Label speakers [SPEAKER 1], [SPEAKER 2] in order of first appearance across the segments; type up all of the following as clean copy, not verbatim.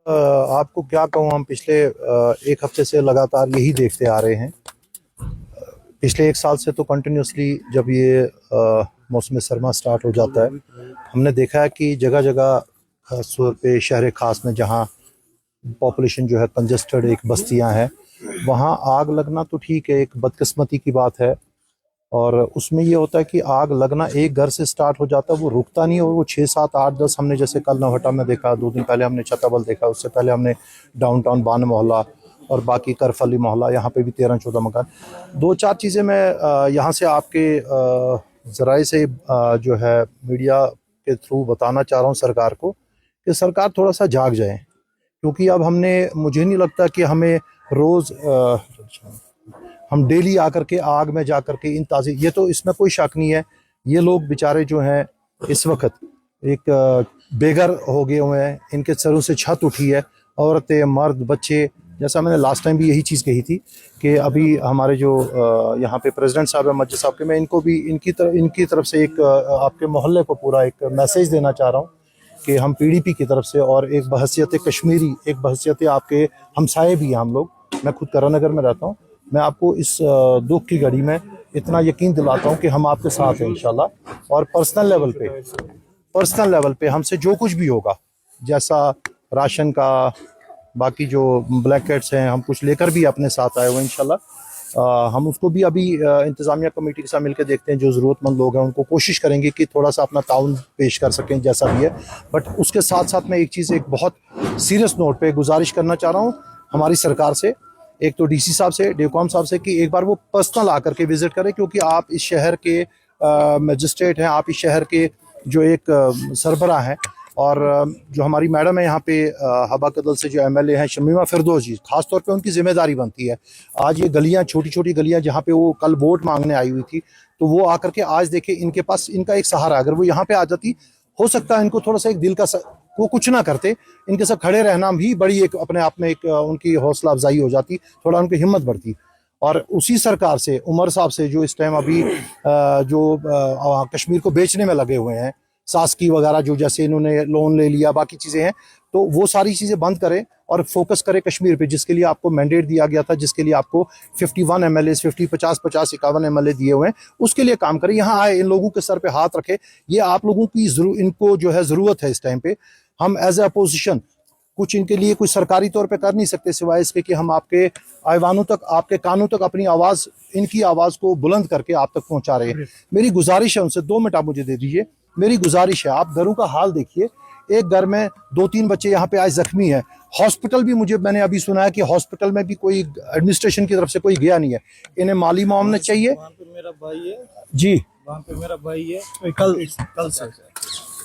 [SPEAKER 1] आपको क्या कहूँ, हम पिछले एक हफ्ते से लगातार यही देखते आ रहे हैं। पिछले एक साल से तो कंटिन्यूसली जब ये मौसम सरमा स्टार्ट हो जाता है, हमने देखा है कि जगह जगह खास तौर पे शहर खास में जहाँ पॉपुलेशन जो है कंजेस्टेड एक बस्तियां हैं, वहाँ आग लगना तो ठीक है, एक बदकिस्मती की बात है। और उसमें ये होता है कि आग लगना एक घर से स्टार्ट हो जाता है, वो रुकता नहीं, और वो 6 7 8 10 हमने जैसे कल नौहटा में देखा, 2 दिन पहले हमने छताबल देखा, उससे पहले हमने डाउनटाउन बान मोहल्ला और बाकी करफली मोहल्ला, यहाँ पे भी 13 14 मकान। 2 4 चीज़ें मैं यहाँ से आपके ज़राए से जो है मीडिया के थ्रू बताना चाह रहा हूँ सरकार को, कि सरकार थोड़ा सा जाग जाए। क्योंकि अब हमने, मुझे नहीं लगता कि हमें रोज़ हम डेली आकर के आग में जा कर के इन ताज़ी, ये तो इसमें कोई शक नहीं है, ये लोग बेचारे जो हैं इस वक्त एक बेघर हो गए हुए हैं, इनके सरों से छत उठी है, औरतें मर्द बच्चे। जैसा मैंने लास्ट टाइम भी यही चीज़ कही थी कि अभी हमारे जो यहाँ पे प्रेसिडेंट साहब है मस्जिद साहब के, मैं इनको भी इनकी तरफ से एक आपके मोहल्ले को पूरा एक मैसेज देना चाह रहा हूँ कि हम पीडीपी की तरफ से, और एक बहसियत कश्मीरी, एक बहसियत आपके हमसाए भी हैं हम लोग, मैं खुद करानगर में रहता हूँ, मैं आपको इस दुख की घड़ी में इतना यकीन दिलाता हूँ कि हम आपके साथ हैं इंशाल्लाह। और पर्सनल लेवल पे हमसे जो कुछ भी होगा, जैसा राशन का, बाकी जो ब्लैंकेट्स हैं, हम कुछ लेकर भी अपने साथ आए हुए इंशाल्लाह। हम उसको भी अभी इंतज़ामिया कमेटी के साथ मिलकर देखते हैं, जो ज़रूरतमंद लोग हैं उनको कोशिश करेंगे कि थोड़ा सा अपना ताउन पेश कर सकें जैसा भी है। बट उसके साथ साथ मैं एक चीज़, एक बहुत सीरियस नोट पे गुजारिश करना चाह रहा हूँ हमारी सरकार से, एक तो डीसी साहब से, डेवकॉम साहब से, कि एक बार वो पर्सनल आकर के विजिट करें, क्योंकि आप इस शहर के मजिस्ट्रेट हैं, आप इस शहर के जो एक सरबराह हैं, और जो हमारी मैडम है यहाँ पे हबा कदल से जो एमएलए हैं शमीमा फिरदौस जी, खास तौर पे उनकी जिम्मेदारी बनती है। आज ये गलियाँ, छोटी छोटी गलियाँ जहाँ पे वो कल वोट मांगने आई हुई थी, तो वो आकर के आज देखे, इनके पास इनका एक सहारा, अगर वो यहाँ पे आ जाती, हो सकता है इनको थोड़ा सा एक दिल का वो कुछ ना करते, इनके साथ खड़े रहना भी बड़ी एक अपने आप में एक उनकी हौसला अफजाई हो जाती, थोड़ा उनकी हिम्मत बढ़ती। और उसी सरकार से, उमर साहब से, जो इस टाइम अभी जो कश्मीर को बेचने में लगे हुए हैं, सास्की वगैरह, जो जैसे इन्होंने लोन ले लिया, बाकी चीज़ें हैं, तो वो सारी चीज़ें बंद करें और फोकस करें कश्मीर पे, जिसके लिए आपको मैंडेट दिया गया था, जिसके लिए आपको 51 एमएलए, 50 50 50 51 एमएलए दिए हुए हैं, उसके लिए काम करें। यहाँ आए, इन लोगों के सर पे हाथ रखे, ये आप लोगों की इनको जो है ज़रूरत है इस टाइम पे। हम एज ए अपोजिशन कुछ इनके लिए कुछ सरकारी तौर पे कर नहीं सकते, सिवाय इसके कि हम आपके ऐवानों तक, आपके कानों तक अपनी आवाज़, इनकी आवाज़ को बुलंद करके आप तक पहुँचा रहे हैं। मेरी गुजारिश है उनसे, 2 मिनट आप मुझे दे दीजिए, मेरी गुजारिश है, आप घरों का हाल देखिए, एक घर में 2 3 बच्चे यहाँ पे आज जख्मी हैं। हॉस्पिटल भी, मैंने अभी सुना है कि हॉस्पिटल में भी कोई एडमिनिस्ट्रेशन की तरफ से कोई गया नहीं है। इन्हें माली मुआवजा चाहिए।
[SPEAKER 2] वहाँ पे मेरा भाई है
[SPEAKER 1] जी,
[SPEAKER 2] वहाँ पे मेरा भाई है, कल से।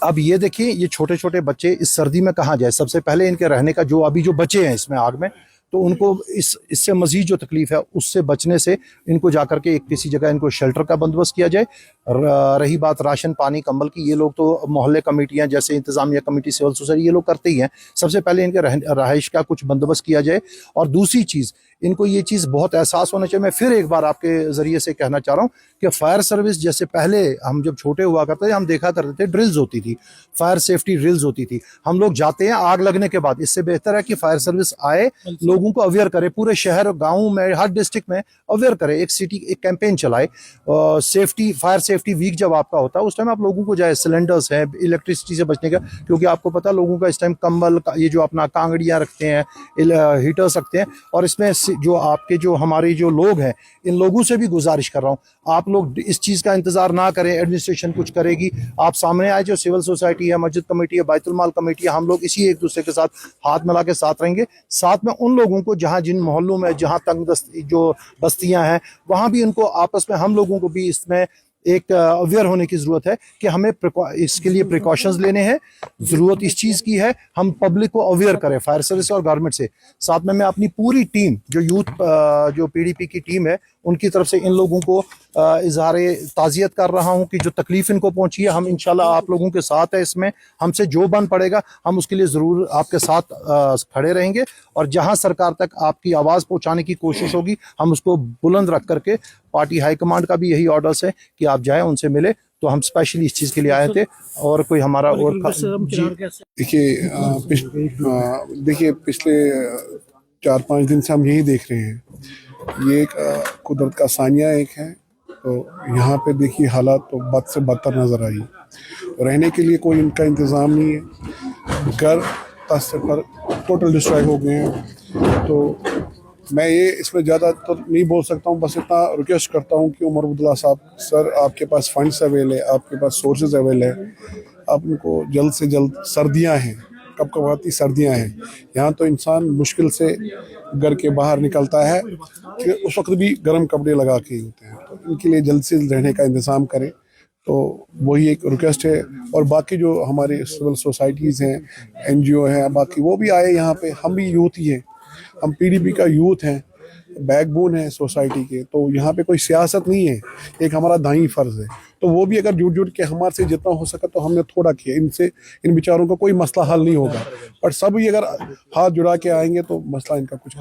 [SPEAKER 1] अब ये देखिए, ये छोटे छोटे बच्चे इस सर्दी में कहाँ जाए। सबसे पहले इनके रहने का, जो अभी जो बचे हैं इसमें आग में, तो उनको इससे मजीद जो तकलीफ है उससे बचने से इनको जाकर के एक किसी जगह इनको शेल्टर का बंदोबस्त किया जाए। रही बात राशन पानी कंबल की, ये लोग तो मोहल्ले कमेटियां जैसे इंतजामिया कमेटी, सिविल सोसाइटी, ये लोग करते ही हैं। सबसे पहले इनके रहाइश का कुछ बंदोबस्त किया जाए। और दूसरी चीज़, इनको ये चीज़ बहुत एहसास होना चाहिए, मैं फिर एक बार आपके ज़रिए से कहना चाह रहा हूँ कि फायर सर्विस, जैसे पहले हम जब छोटे हुआ करते थे, हम देखा करते थे ड्रिल्स होती थी, फायर सेफ्टी ड्रिल्स होती थी। हम लोग जाते हैं आग लगने के बाद, इससे बेहतर है कि फायर सर्विस आए, लोगों को अवेयर करे, पूरे शहर गाँव में, हर डिस्ट्रिक्ट में अवेयर करे, एक सिटी एक कैंपेन चलाए। सेफ्टी, फायर सेफ्टी वीक जब आपका होता है, उस टाइम आप लोगों को जाए, सिलेंडर्स हैं, इलेक्ट्रिसिटी से बचने का, क्योंकि आपको पता लोगों का इस टाइम कंबल, ये जो अपना कांगड़ियाँ रखते हैं, हीटर्स रखते हैं। और इसमें जो आपके जो हमारे जो लोग हैं, इन लोगों से भी गुजारिश कर रहा हूँ, आप लोग इस चीज़ का इंतज़ार ना करें एडमिनिस्ट्रेशन कुछ करेगी, आप सामने आए, जो सिविल सोसाइटी है, मस्जिद कमेटी है, बैतुल माल कमेटी है, हम लोग इसी एक दूसरे के साथ हाथ मिला के साथ रहेंगे। साथ में उन लोगों को जहाँ, जिन मोहल्लों में जहाँ तंग जो बस्तियाँ हैं, वहाँ भी उनको आपस में, हम लोगों को भी इसमें एक अवेयर होने की ज़रूरत है कि हमें इसके लिए प्रिकॉशंस लेने हैं। ज़रूरत इस चीज़ की है, हम पब्लिक को अवेयर करें, फायर सर्विस और गवर्नमेंट से। साथ में मैं अपनी पूरी टीम, जो यूथ जो पीडीपी की टीम है, उनकी तरफ से इन लोगों को इजहार ताज़ियत कर रहा हूँ कि जो तकलीफ़ इनको पहुँची है, हम इंशाल्लाह आप लोगों के साथ है इसमें, हमसे जो बन पड़ेगा हम उसके लिए ज़रूर आपके साथ खड़े रहेंगे। और जहाँ सरकार तक आपकी आवाज़ पहुँचाने की कोशिश होगी, हम उसको बुलंद रख करके, पार्टी हाईकमांड का भी यही ऑर्डर्स है कि आप जाएँ, उनसे मिले, तो हम स्पेशली इस चीज़ के लिए आए थे। और कोई हमारा और जी,
[SPEAKER 3] देखिए पिछले 4-5 दिन से हम यही देख रहे हैं। ये एक कुदरत का सानिया एक है। तो यहाँ पे देखिए हालात तो बद से बदतर नज़र आई। रहने के लिए कोई इनका इंतज़ाम नहीं है। घर तस से पर टोटल डिस्ट्रॉय हो गए हैं। तो मैं ये इसमें ज़्यादा तो नहीं बोल सकता हूँ, बस इतना रिक्वेस्ट करता हूँ कि उमर अब्दुल्ला साहब, सर आपके पास फंड्स अवेल है, आपके पास सोर्सेज अवेल है, आप इनको जल्द से जल्द, सर्दियाँ हैं, कब कब आती सर्दियाँ हैं, यहाँ तो इंसान मुश्किल से घर के बाहर निकलता है कि उस वक्त भी गर्म कपड़े लगा के ही होते हैं। तो इनके लिए जल्द से जल्द रहने का इंतज़ाम करें। तो वही एक रिक्वेस्ट है। और बाकी जो हमारे सिविल सोसाइटीज़ हैं, NGO हैं, बाकी वो भी आए यहाँ पे। हम भी यूथ ही हैं, हम PDP का यूथ हैं, बैकबोन है सोसाइटी के। तो यहाँ पे कोई सियासत नहीं है, एक हमारा दाई फ़र्ज़ है। तो वो भी अगर जुट जुट के हमारे से जितना हो सका तो हमने थोड़ा किया। इनसे, इन बेचारों का कोई मसला हल नहीं होगा, पर सब ही अगर हाथ जुड़ा के आएंगे तो मसला इनका कुछ